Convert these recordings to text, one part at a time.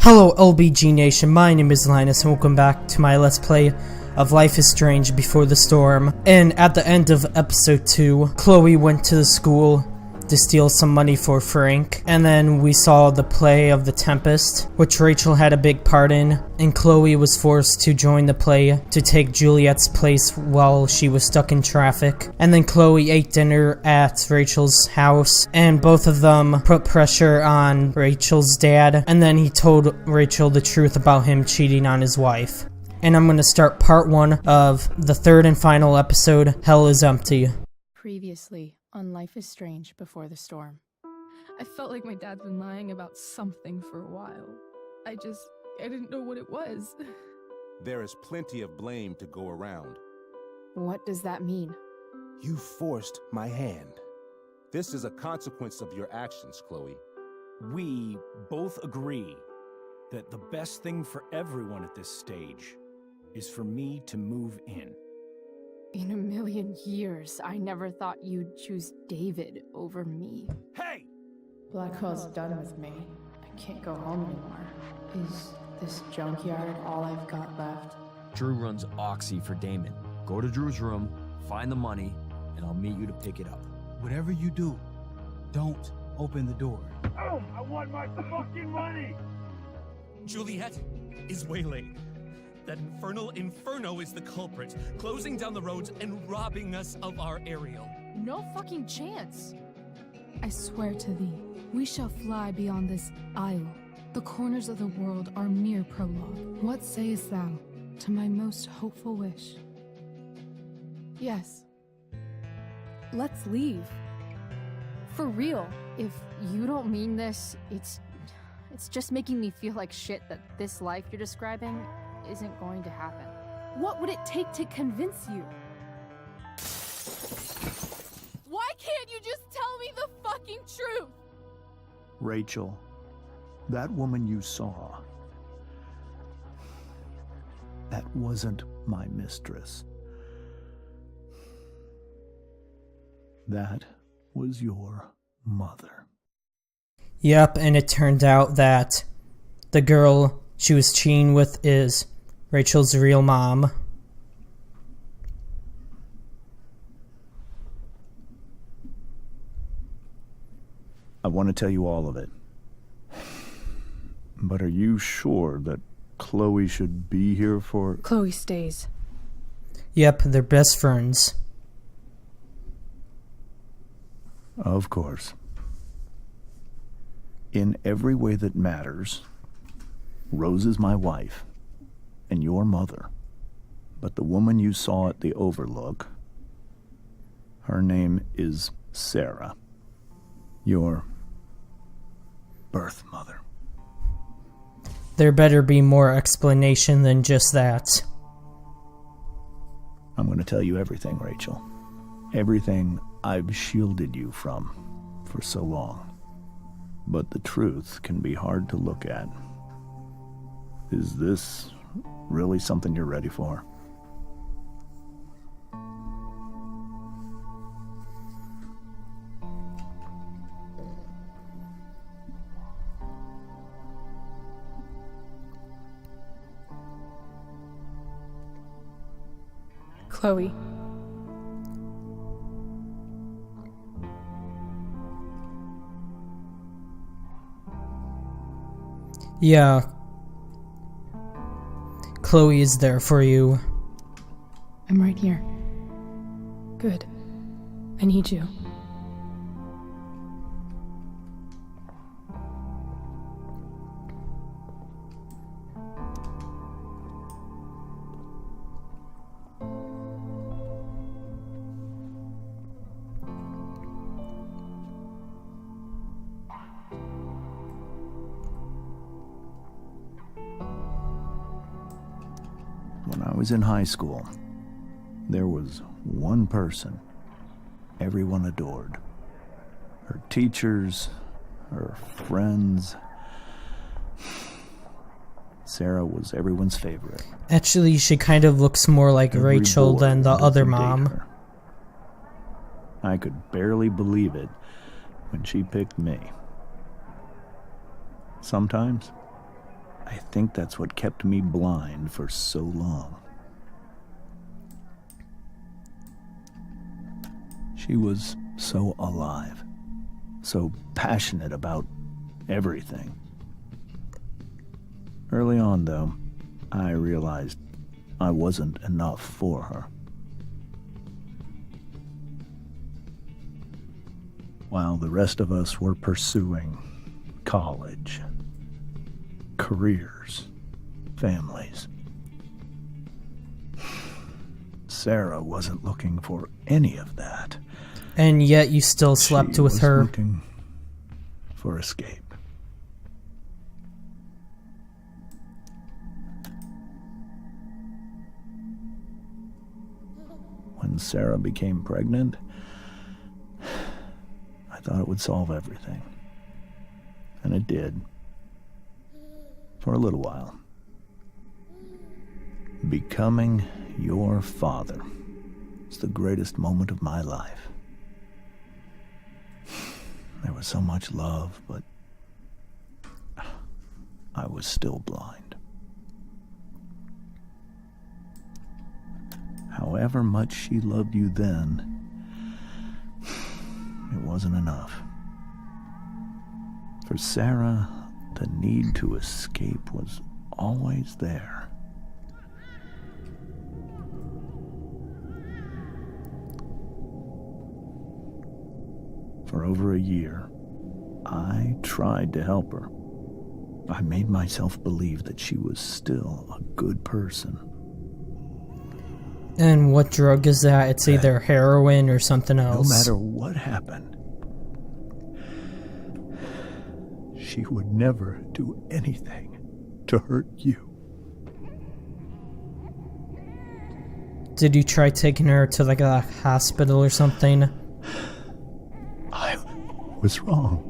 Hello LBG Nation, my name is Linus and welcome back to my Let's Play of Life is Strange Before the Storm. And at the end of episode 2, Chloe went to the school to steal some money for Frank, and then we saw the play of The Tempest, which Rachel had a big part in, and Chloe was forced to join the play to take Juliet's place while she was stuck in traffic. And then Chloe ate dinner at Rachel's house, and both of them put pressure on Rachel's dad, and then he told Rachel the truth about him cheating on his wife. And I'm gonna start part 1 of the third and final episode, Hell is Empty. Previously on Life is Strange Before the Storm. I felt like my dad's been lying about something for a while. I didn't know what it was. There is plenty of blame to go around. What does that mean? You forced my hand. This is a consequence of your actions, Chloe. We both agree that the best thing for everyone at this stage is for me to move in. In a million years, I never thought you'd choose David over me. Hey! Blackwell's done with me. I can't go home anymore. Is this junkyard all I've got left? Drew runs Oxy for Damon. Go to Drew's room, find the money, and I'll meet you to pick it up. Whatever you do, don't open the door. Oh, I want my fucking money! Juliet is waylaid. That infernal Inferno is the culprit, closing down the roads and robbing us of our aerial. No fucking chance. I swear to thee, we shall fly beyond this isle. The corners of the world are mere prologue. What sayest thou to my most hopeful wish? Yes. Let's leave. For real. If you don't mean this, it's just making me feel like shit that this life you're describing isn't going to happen. What would it take to convince you? Why can't you just tell me the fucking truth? Rachel, that woman you saw, that wasn't my mistress. That was your mother. Yep, and it turned out that the girl she was cheating with is Rachel's real mom. I want to tell you all of it. But are you sure that Chloe should be here for... Chloe stays. Yep, they're best friends. Of course. In every way that matters, Rose is my wife, and your mother. But the woman you saw at the Overlook, her name is Sarah. Your birth mother. There better be more explanation than just that. I'm going to tell you everything, Rachel. Everything I've shielded you from for so long. But the truth can be hard to look at. Is this really something you're ready for? Chloe. Yeah. Chloe is there for you. I'm right here. Good. I need you. When I was in high school, there was one person everyone adored. Her teachers, her friends. Sarah was everyone's favorite. Actually, she kind of looks more like Rachel than the other mom. I could barely believe it when she picked me. Sometimes, I think that's what kept me blind for so long. She was so alive, so passionate about everything. Early on, though, I realized I wasn't enough for her. While the rest of us were pursuing college, careers, families, Sarah wasn't looking for any of that. And yet you still slept She with was her. looking for escape. When Sarah became pregnant, I thought it would solve everything. And it did. For a little while. Becoming your father was the greatest moment of my life. There was so much love, but I was still blind. However much she loved you then, it wasn't enough. For Sarah, the need to escape was always there. For over a year, I tried to help her. I made myself believe that she was still a good person. And what drug is that? It's either heroin or something No else. matter what happened, she would never do anything to hurt you. Did you try taking her to like a hospital or something? I was wrong.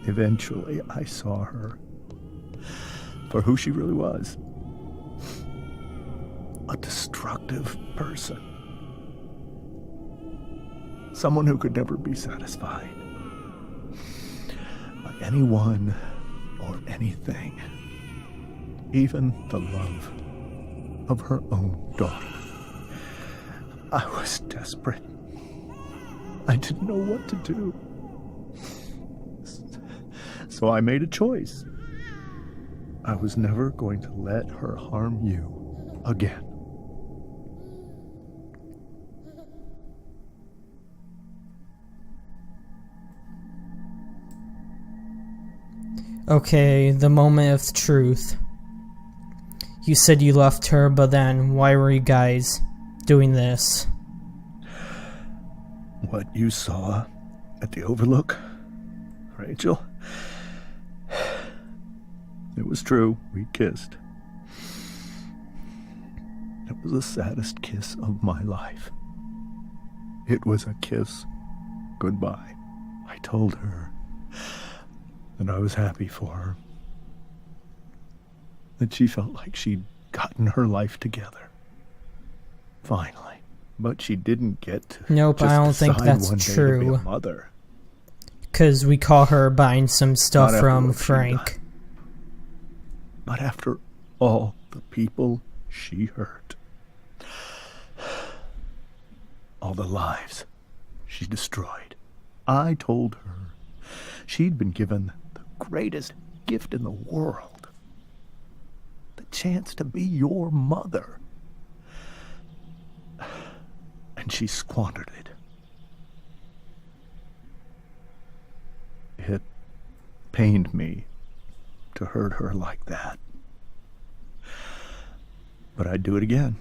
Eventually, I saw her for who she really was. A destructive person. Someone who could never be satisfied by anyone or anything. Even the love of her own daughter. I was desperate. I didn't know what to do. So I made a choice. I was never going to let her harm you again. Okay, the moment of truth. You said you left her, but then why were you guys doing this? What you saw at the Overlook, Rachel, it was true. We kissed. It was the saddest kiss of my life. It was a kiss goodbye. I told her that I was happy for her. That she felt like she'd gotten her life together. Finally. But she didn't get to Nope, just I don't think decide that's one day to be true. a mother. Because we call her buying some stuff Not after from what she'd Frank. done. But after all the people she hurt. All the lives she destroyed. I told her she'd been given the greatest gift in the world. The chance to be your mother. And she squandered it. It pained me to hurt her like that. But I'd do it again.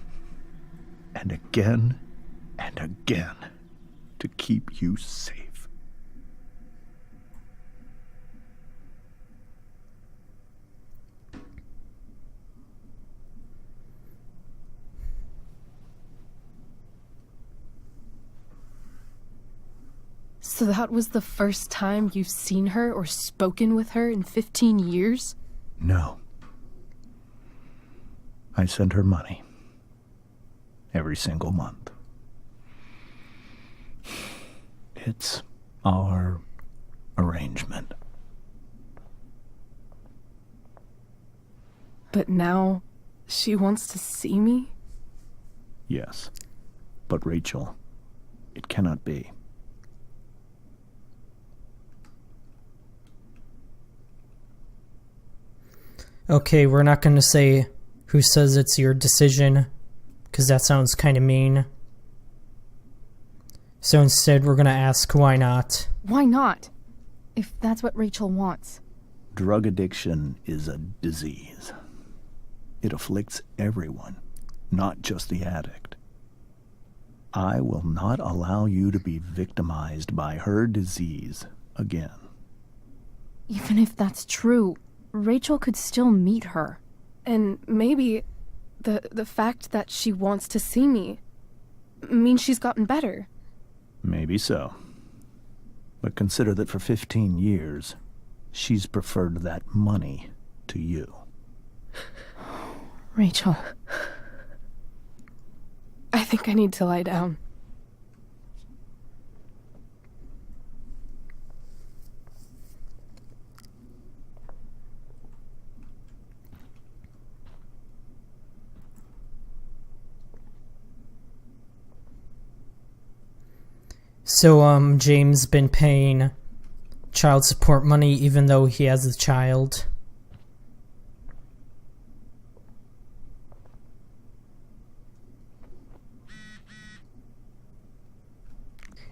And again and again to keep you safe. So that was the first time you've seen her or spoken with her in 15 years? No. I sent her money. Every single month. It's our arrangement. But now she wants to see me? Yes. But Rachel, it cannot be. Okay, we're not gonna say who says it's your decision, because that sounds kind of mean. So instead, we're gonna ask why not. Why not? If that's what Rachel wants. Drug addiction is a disease. It afflicts everyone, not just the addict. I will not allow you to be victimized by her disease again. Even if that's true, Rachel could still meet her. And maybe the fact that she wants to see me means she's gotten better. Maybe so. But consider that for 15 years, she's preferred that money to you. Rachel. I think I need to lie down. So, James been paying child support money even though he has a child.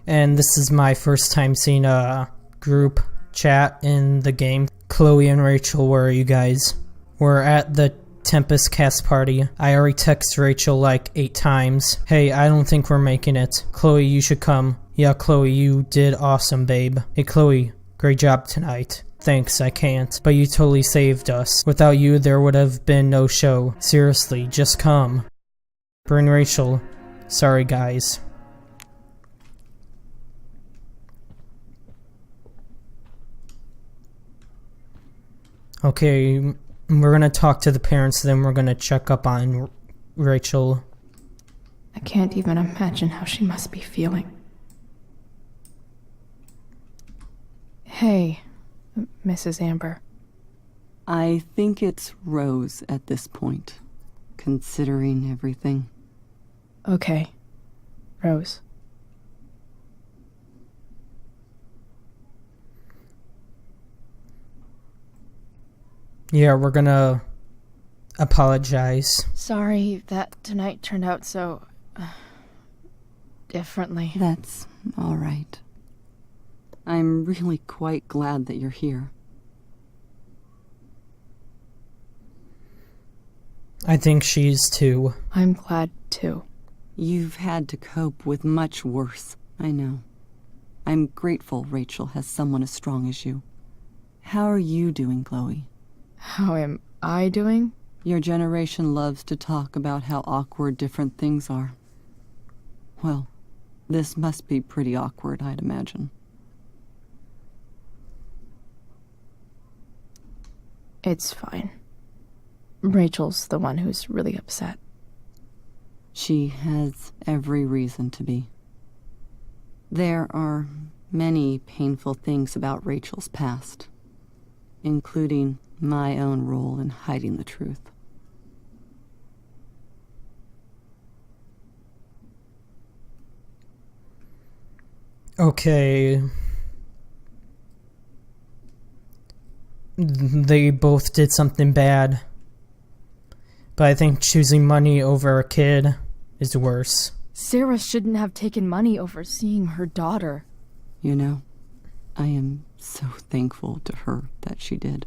And this is my first time seeing a group chat in the game. Chloe and Rachel, where are you guys? We're at the Tempest cast party. I already texted Rachel like 8 times. Hey, I don't think we're making it. Chloe, you should come. Yeah, Chloe, you did awesome, babe. Hey, Chloe, great job tonight. Thanks, I can't. But you totally saved us. Without you, there would have been no show. Seriously, just come. Bring Rachel. Sorry, guys. Okay, we're gonna talk to the parents, then we're gonna check up on Rachel. I can't even imagine how she must be feeling. Hey, Mrs. Amber. I think it's Rose at this point, considering everything. Okay, Rose. Yeah, we're gonna apologize. Sorry that tonight turned out so differently. That's all right. I'm really quite glad that you're here. I think she's too. I'm glad too. You've had to cope with much worse, I know. I'm grateful Rachel has someone as strong as you. How are you doing, Chloe? How am I doing? Your generation loves to talk about how awkward different things are. Well, this must be pretty awkward, I'd imagine. It's fine. Rachel's the one who's really upset. She has every reason to be. There are many painful things about Rachel's past, including my own role in hiding the truth. Okay. They both did something bad. But I think choosing money over a kid is worse. Sarah shouldn't have taken money over seeing her daughter. You know, I am so thankful to her that she did.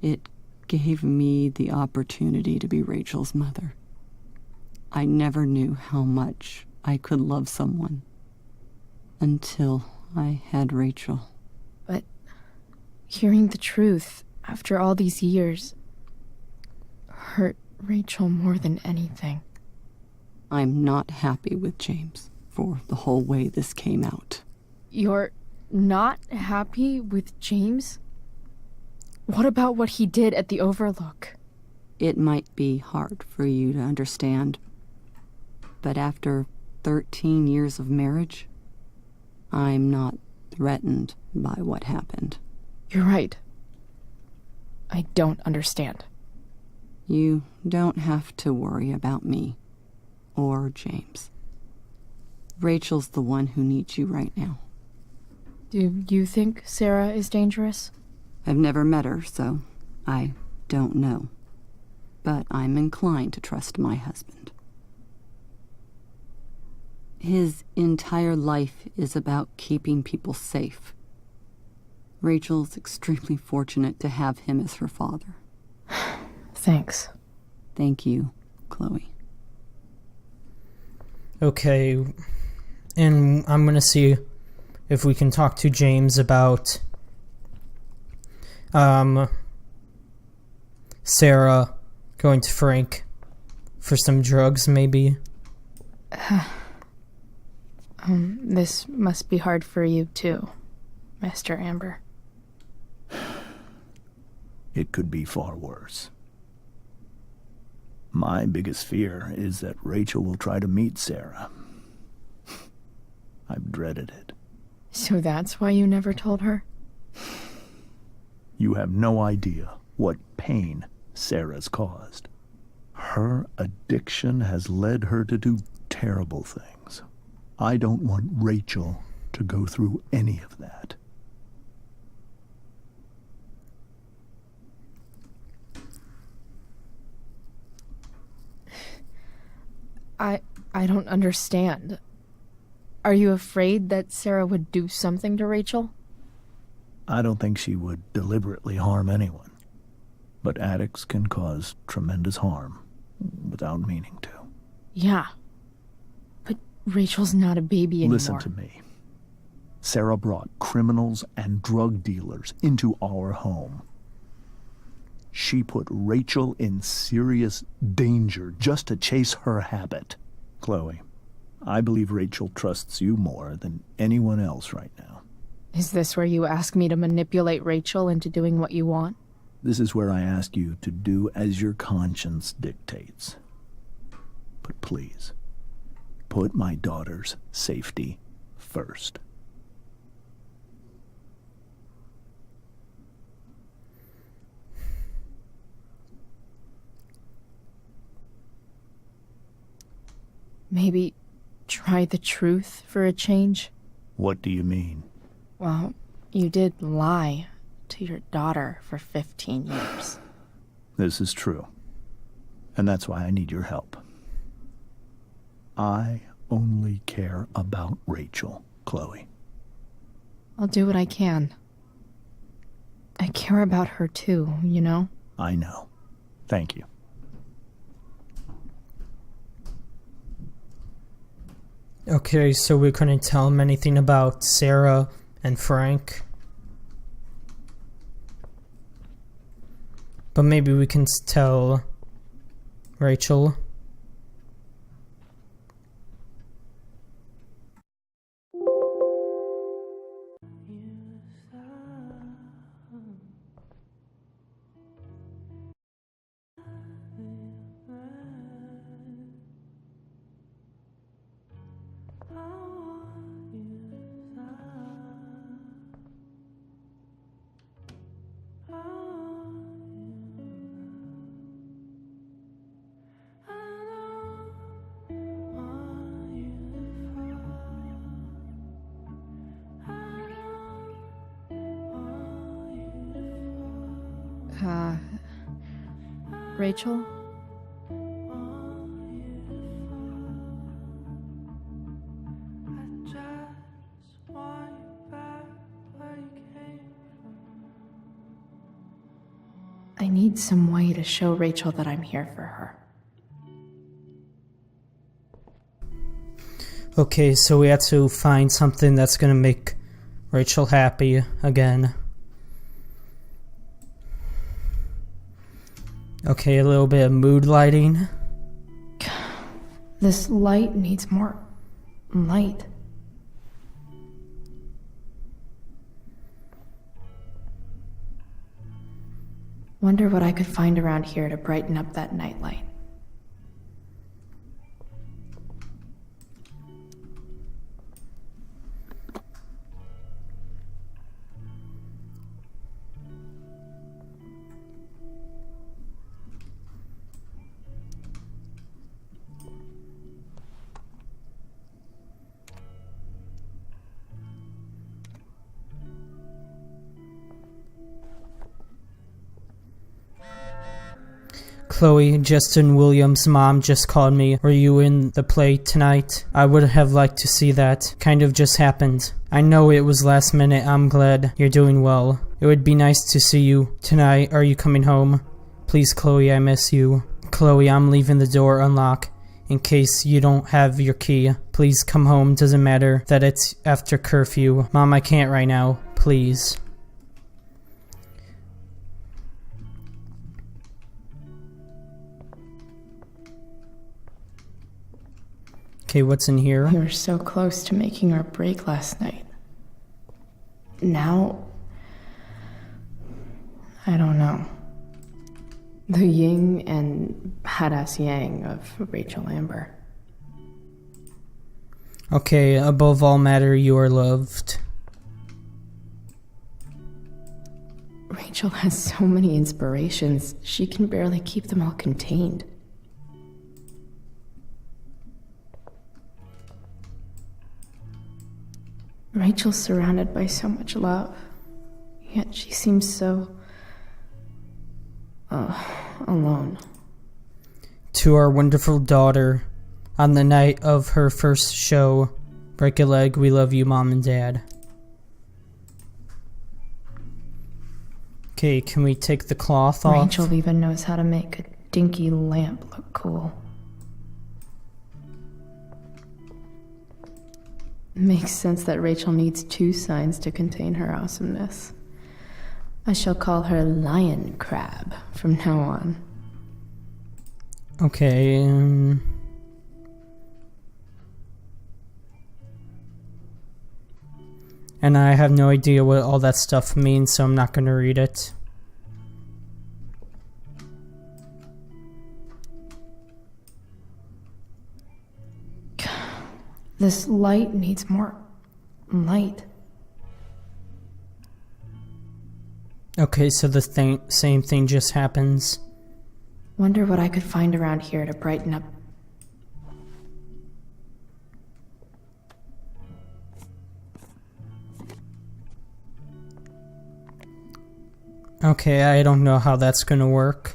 It gave me the opportunity to be Rachel's mother. I never knew how much I could love someone until I had Rachel. But hearing the truth after all these years hurt Rachel more than anything. I'm not happy with James for the whole way this came out. You're not happy with James? What about what he did at the Overlook? It might be hard for you to understand, but after 13 years of marriage, I'm not threatened by what happened. You're right. I don't understand. You don't have to worry about me or James. Rachel's the one who needs you right now. Do you think Sarah is dangerous? I've never met her, so I don't know. But I'm inclined to trust my husband. His entire life is about keeping people safe. Rachel's extremely fortunate to have him as her father. Thanks. Thank you, Chloe. Okay, and I'm gonna see if we can talk to James about Sarah going to Frank for some drugs, maybe. This must be hard for you too, Master Amber. It could be far worse. My biggest fear is that Rachel will try to meet Sarah. I've dreaded it. So that's why you never told her? You have no idea what pain Sarah's caused. Her addiction has led her to do terrible things. I don't want Rachel to go through any of that. I don't understand. Are you afraid that Sarah would do something to Rachel? I don't think she would deliberately harm anyone. But addicts can cause tremendous harm without meaning to. Yeah. But Rachel's not a baby anymore. Listen to me. Sarah brought criminals and drug dealers into our home. She put Rachel in serious danger just to chase her habit. Chloe, I believe Rachel trusts you more than anyone else right now. Is this where you ask me to manipulate Rachel into doing what you want? This is where I ask you to do as your conscience dictates. But please, put my daughter's safety first. Maybe try the truth for a change? What do you mean? Well, you did lie to your daughter for 15 years. This is true. And that's why I need your help. I only care about Rachel, Chloe. I'll do what I can. I care about her too, you know? I know. Thank you. Okay, so we couldn't tell him anything about Sarah and Frank. But maybe we can tell Rachel. Rachel? I need some way to show Rachel that I'm here for her. Okay, so we have to find something that's gonna make Rachel happy again. Okay, a little bit of mood lighting. This light needs more light. Wonder what I could find around here to brighten up that nightlight. Chloe, Justin Williams' mom just called me. Were you in the play tonight? I would have liked to see that. Kind of just happened. I know it was last minute. I'm glad you're doing well. It would be nice to see you tonight. Are you coming home? Please, Chloe, I miss you. Chloe, I'm leaving the door unlocked in case you don't have your key. Please come home. Doesn't matter that it's after curfew. Mom, I can't right now. Please. Okay, what's in here? We were so close to making our break last night. Now, I don't know. The yin and badass yang of Rachel Amber. Okay, above all matter, you are loved. Rachel has so many inspirations, she can barely keep them all contained. Rachel's surrounded by so much love, yet she seems so alone. To our wonderful daughter, on the night of her first show, break a leg, we love you, Mom and Dad. Okay, can we take the cloth off? Rachel even knows how to make a dinky lamp look cool. Makes sense that Rachel needs 2 signs to contain her awesomeness. I shall call her Lion Crab from now on. Okay, and I have no idea what all that stuff means, so I'm not going to read it. This light needs more light. Okay, so the same thing just happens. Wonder what I could find around here to brighten up. Okay, I don't know how that's gonna work.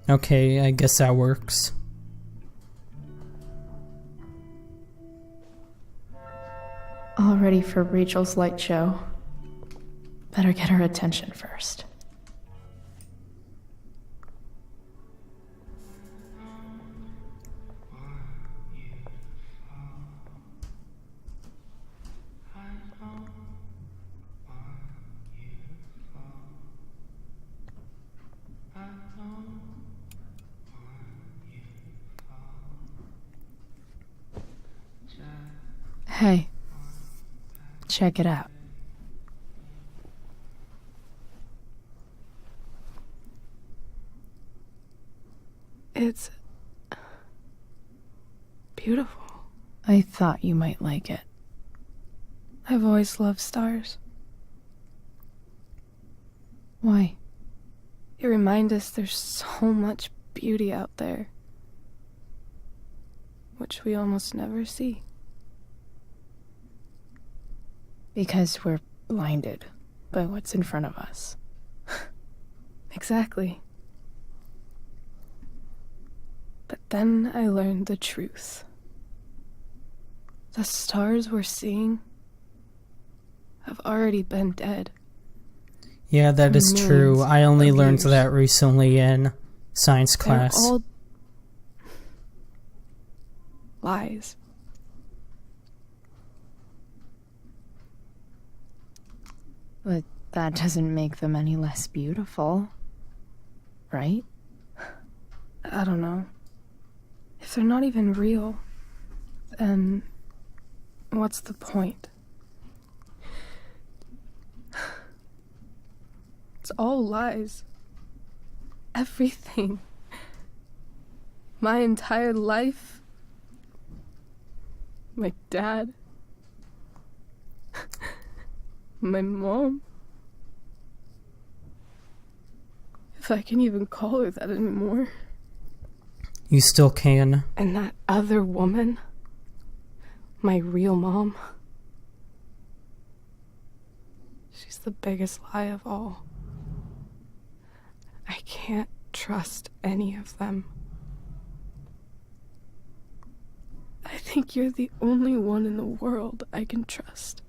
Okay, I guess that works. All ready for Rachel's light show. Better get her attention first. Hey, check it out. It's beautiful. I thought you might like it. I've always loved stars. Why? They remind us there's so much beauty out there, which we almost never see. Because we're blinded by what's in front of us. Exactly. But then I learned the truth. The stars we're seeing have already been dead. Yeah, that is true. I only learned that recently in science class. They're all lies. But that doesn't make them any less beautiful, right? I don't know. If they're not even real, then what's the point? It's all lies. Everything. My entire life. My dad. My mom. If I can even call her that anymore. You still can. And that other woman, my real mom, She's the biggest lie of all. I can't trust any of them. I think you're the only one in the world I can trust.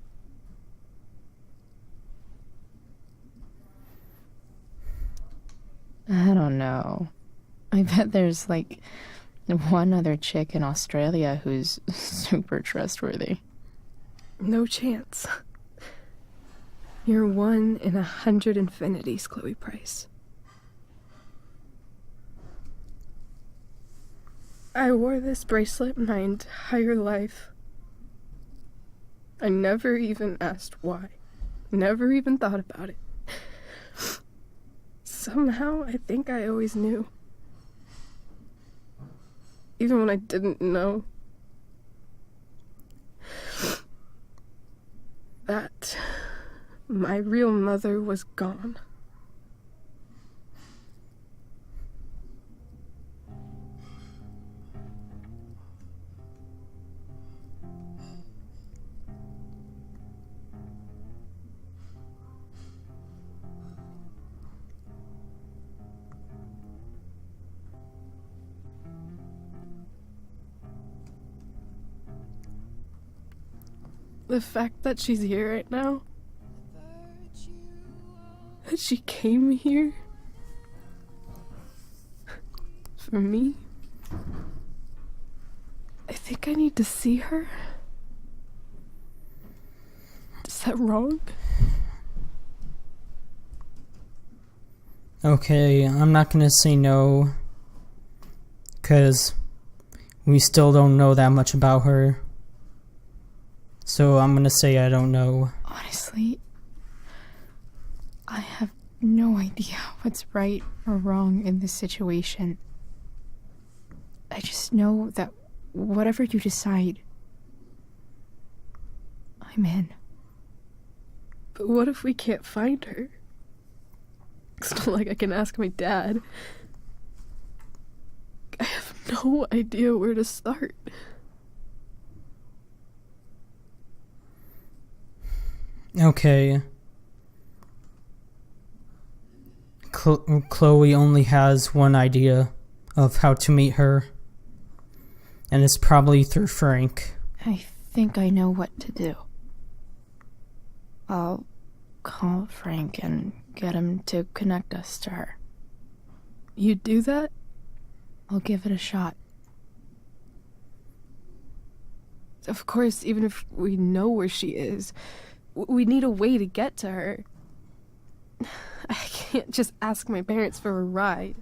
I don't know. I bet there's like one other chick in Australia who's super trustworthy. No chance. You're 1 in 100 infinities, Chloe Price. I wore this bracelet my entire life. I never even asked why. Never even thought about it. Somehow, I think I always knew. Even when I didn't know. That my real mother was gone. The fact that she's here right now, that she came here for me, I think I need to see her. Is that wrong? Okay, I'm not gonna say no, because we still don't know that much about her. So I'm gonna say I don't know. Honestly, I have no idea what's right or wrong in this situation. I just know that whatever you decide, I'm in. But what if we can't find her? It's not like I can ask my dad. I have no idea where to start. Okay. Chloe only has one idea of how to meet her, and it's probably through Frank. I think I know what to do. I'll call Frank and get him to connect us to her. You'd do that? I'll give it a shot. Of course, even if we know where she is, we need a way to get to her. I can't just ask my parents for a ride.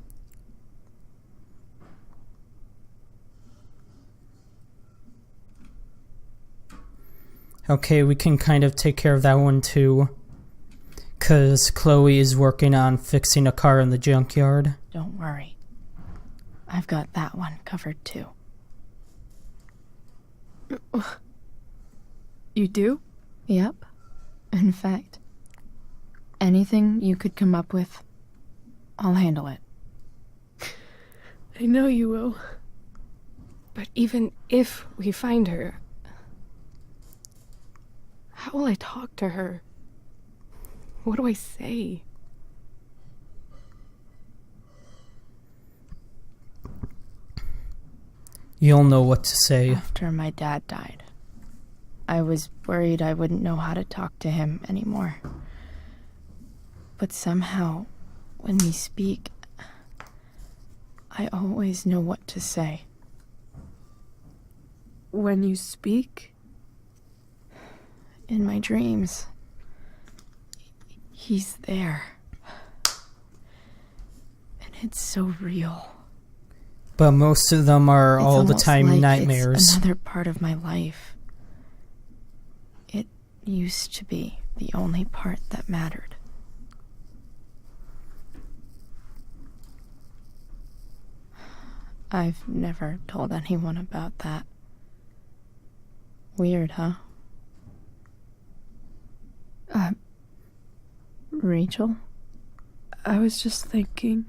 Okay, we can kind of take care of that one too, because Chloe is working on fixing a car in the junkyard. Don't worry. I've got that one covered too. You do? Yep. In fact, anything you could come up with, I'll handle it. I know you will. But even if we find her, how will I talk to her? What do I say? You'll know what to say. After my dad died, I was worried I wouldn't know how to talk to him anymore. But somehow, when we speak, I always know what to say. When you speak? In my dreams. He's there. And it's so real. But most of them are all the time like nightmares. It's another part of my life. It used to be the only part that mattered. I've never told anyone about that. Weird, huh? Rachel? I was just thinking.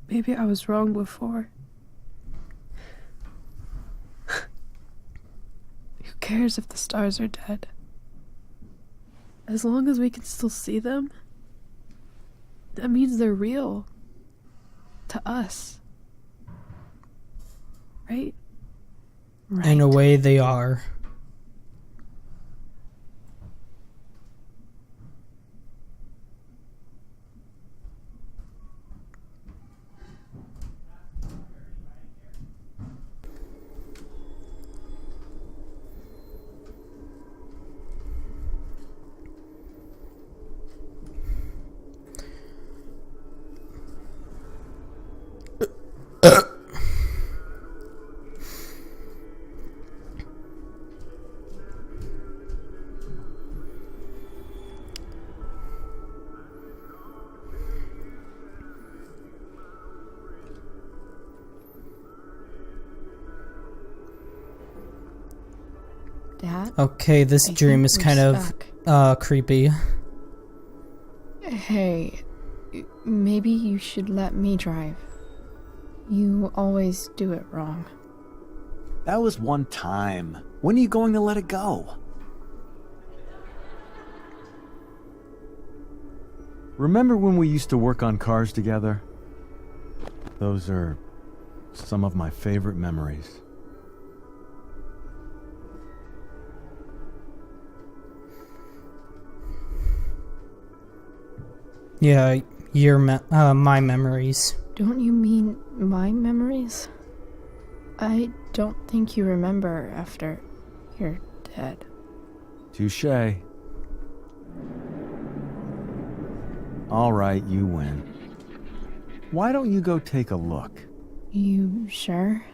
Maybe I was wrong before. Who cares if the stars are dead? as long as we can still see them, that means they're real. To us. Right? In a way, they are. Dad? Okay, this dream is kind of creepy. Hey, maybe you should let me drive. You always do it wrong. That was one time. When are you going to let it go? Remember when we used to work on cars together? Those are some of my favorite memories. Yeah, my memories. Don't you mean my memories? I don't think you remember after you're dead. Touché. All right, you win. Why don't you go take a look? You sure?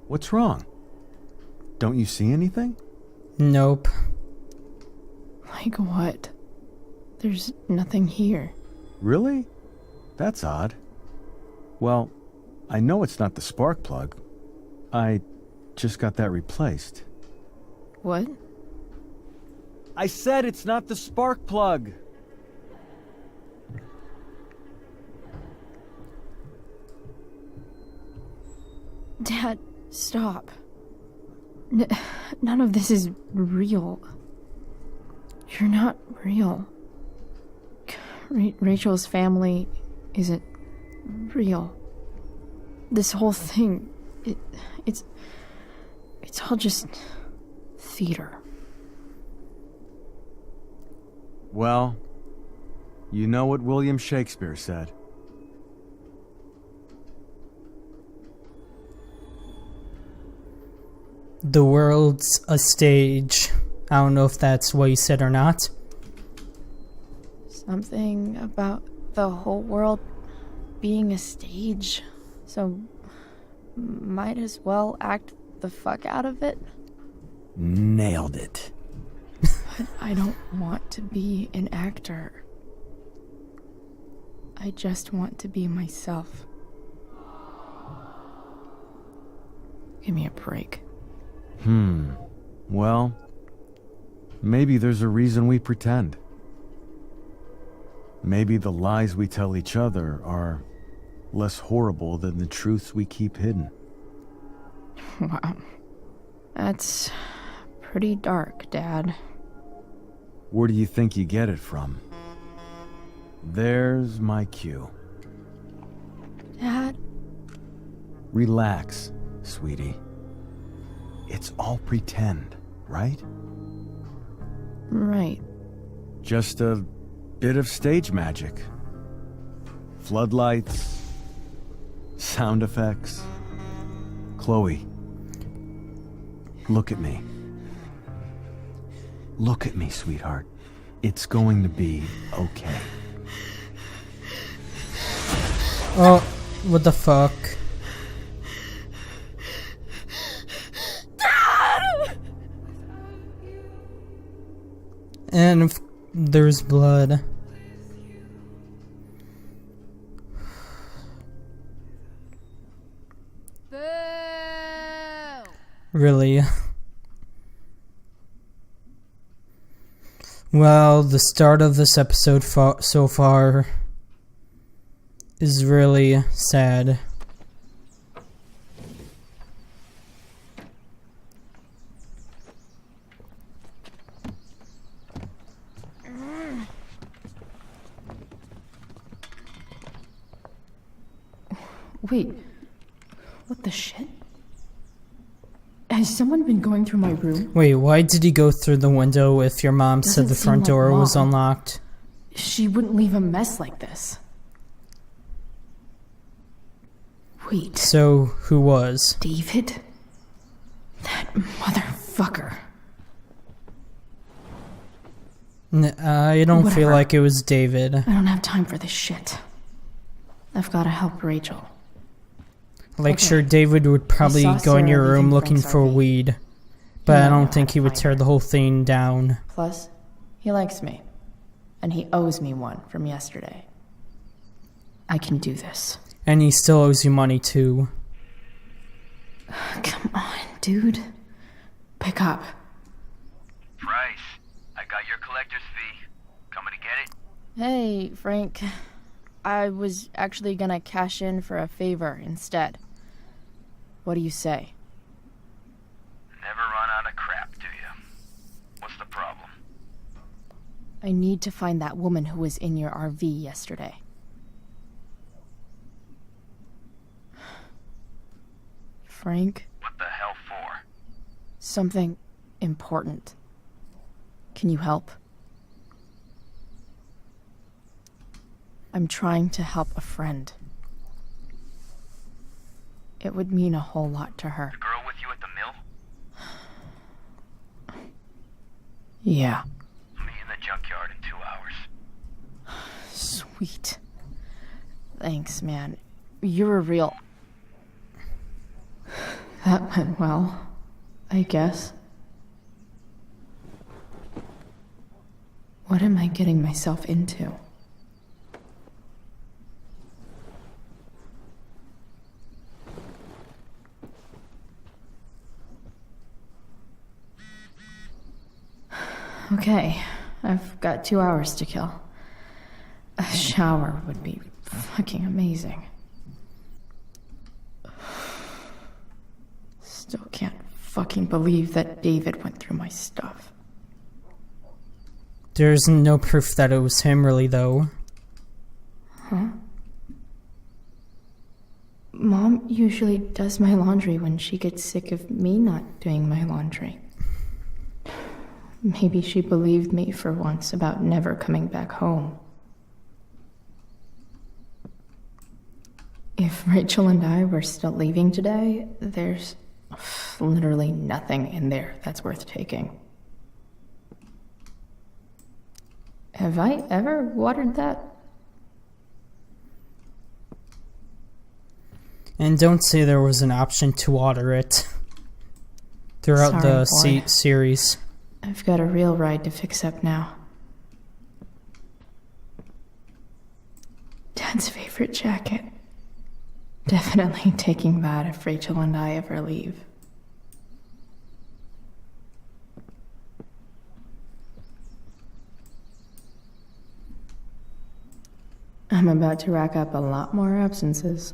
What's wrong? Don't you see anything? Nope. Like what? There's nothing here. Really? That's odd. Well, I know it's not the spark plug. I just got that replaced. What? I said it's not the spark plug! Dad, stop. None of this is real. You're not real. Rachel's family isn't real. This whole thing, it's all just theater. Well, you know what William Shakespeare said. The world's a stage. I don't know if that's what you said or not. Something about the whole world being a stage. So, might as well act the fuck out of it. Nailed it. But I don't want to be an actor. I just want to be myself. Give me a break. Well, maybe there's a reason we pretend. Maybe the lies we tell each other are less horrible than the truths we keep hidden. Wow. That's pretty dark, Dad. Where do you think you get it from? There's my cue. Dad? Relax, sweetie. It's all pretend, right? Right. Just a bit of stage magic. Floodlights, sound effects. Chloe, look at me. Look at me, sweetheart. It's going to be okay. Oh, what the fuck? And there's blood. Really. Well, the start of this episode so far is really sad. Wait, what the shit? Has someone been going through my room? Wait, why did he go through the window if your mom said the front door was unlocked? She wouldn't leave a mess like this. Wait. So, who was? David? That motherfucker. I don't feel like it was David. I don't have time for this shit. I've gotta help Rachel. Like, sure, David would probably go in your room looking for weed, but I don't think he would tear the whole thing down. Plus, he likes me, and he owes me one from yesterday. I can do this. And he still owes you money, too. Come on, dude. Pick up. Price, I got your collector's fee. Coming to get it? Hey, Frank. I was actually gonna cash in for a favor instead. What do you say? Never run out of crap, do you? What's the problem? I need to find that woman who was in your RV yesterday. Frank? What the hell for? Something important. Can you help? I'm trying to help a friend. It would mean a whole lot to her. The girl with you at the mill? Yeah. Meet in the junkyard in 2 hours. Sweet. Thanks, man. You're a real... That went well, I guess. What am I getting myself into? Okay, I've got 2 hours to kill. A shower would be fucking amazing. Still can't fucking believe that David went through my stuff. There's no proof that it was him, really, though. Huh? Mom usually does my laundry when she gets sick of me not doing my laundry. Maybe she believed me for once about never coming back home. If Rachel and I were still leaving today, there's literally nothing in there that's worth taking. Have I ever watered that? And don't say there was an option to water it throughout the series. I've got a real ride to fix up now. Dad's favorite jacket. Definitely taking that if Rachel and I ever leave. I'm about to rack up a lot more absences.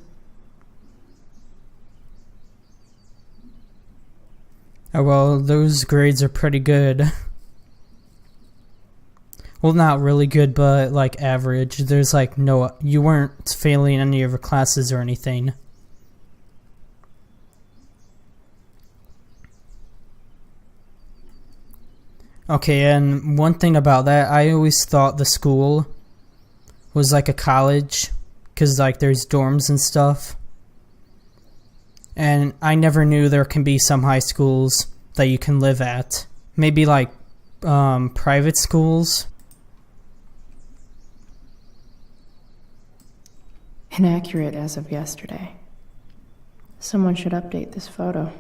Oh, well, those grades are pretty good. Well, not really good, but, like, average. There's, like, no... You weren't failing any of your classes or anything. Okay, and one thing about that, I always thought the school was, like, a college. Because, like, there's dorms and stuff. And I never knew there can be some high schools that you can live at. Maybe, like, private schools. Inaccurate as of yesterday. Someone should update this photo.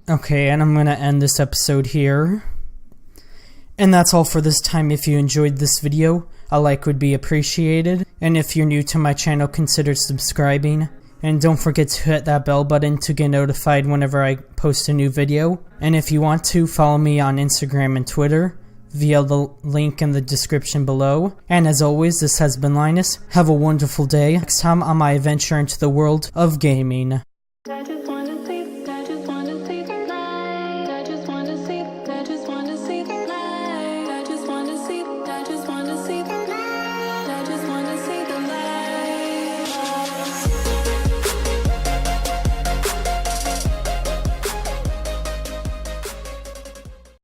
Okay, and I'm gonna end this episode here. And that's all for this time. If you enjoyed this video, a like would be appreciated. And if you're new to my channel, consider subscribing. And don't forget to hit that bell button to get notified whenever I post a new video. And if you want to, follow me on Instagram and Twitter via the link in the description below. And as always, this has been Linus. Have a wonderful day. Next time on my adventure into the world of gaming.